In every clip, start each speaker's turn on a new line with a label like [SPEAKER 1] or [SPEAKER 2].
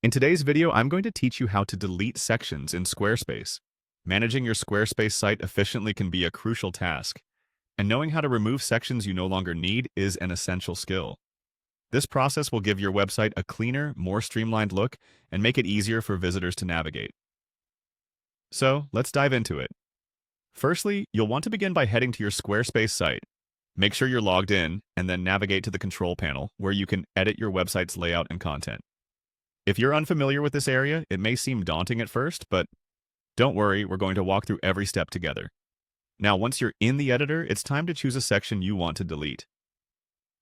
[SPEAKER 1] In today's video, I'm going to teach you how to delete sections in Squarespace. Managing your Squarespace site efficiently can be a crucial task, and knowing how to remove sections you no longer need is an essential skill. This process will give your website a cleaner, more streamlined look and make it easier for visitors to navigate. So, let's dive into it. Firstly, you'll want to begin by heading to your Squarespace site. Make sure you're logged in, and then navigate to the control panel, where you can edit your website's layout and content. If you're unfamiliar with this area, it may seem daunting at first, but don't worry, we're going to walk through every step together. Now, once you're in the editor, it's time to choose a section you want to delete.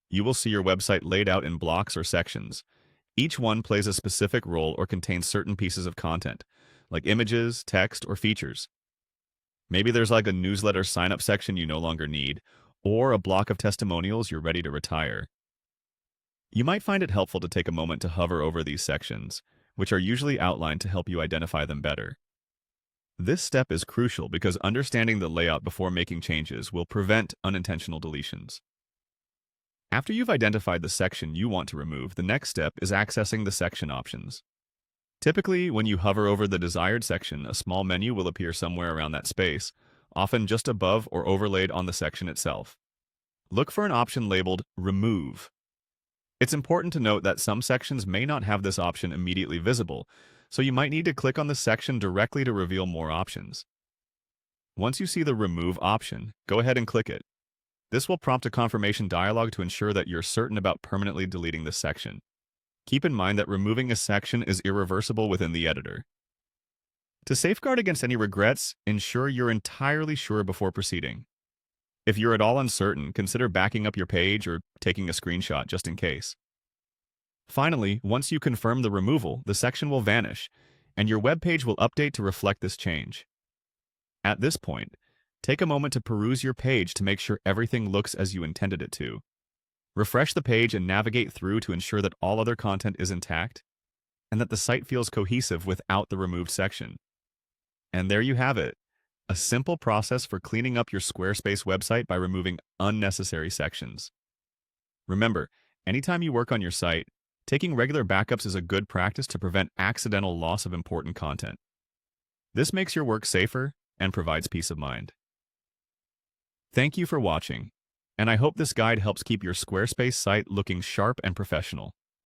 [SPEAKER 1] You will see your website laid out in blocks or sections. Each one plays a specific role or contains certain pieces of content, like images, text, or features. Maybe there's like a newsletter sign-up section you no longer need, or a block of testimonials you're ready to retire. You might find it helpful to take a moment to hover over these sections, which are usually outlined to help you identify them better. This step is crucial because understanding the layout before making changes will prevent unintentional deletions. After you've identified the section you want to remove, the next step is accessing the section options. Typically, when you hover over the desired section, a small menu will appear somewhere around that space, often just above or overlaid on the section itself. Look for an option labeled Remove. It's important to note that some sections may not have this option immediately visible, so you might need to click on the section directly to reveal more options. Once you see the Remove option, go ahead and click it. This will prompt a confirmation dialog to ensure that you're certain about permanently deleting this section. Keep in mind that removing a section is irreversible within the editor. To safeguard against any regrets, ensure you're entirely sure before proceeding. If you're at all uncertain, consider backing up your page or taking a screenshot just in case. Finally, once you confirm the removal, the section will vanish, and your web page will update to reflect this change. At this point, take a moment to peruse your page to make sure everything looks as you intended it to. Refresh the page and navigate through to ensure that all other content is intact, and that the site feels cohesive without the removed section. And there you have it. A simple process for cleaning up your Squarespace website by removing unnecessary sections. Remember, anytime you work on your site, taking regular backups is a good practice to prevent accidental loss of important content. This makes your work safer and provides peace of mind. Thank you for watching, and I hope this guide helps keep your Squarespace site looking sharp and professional.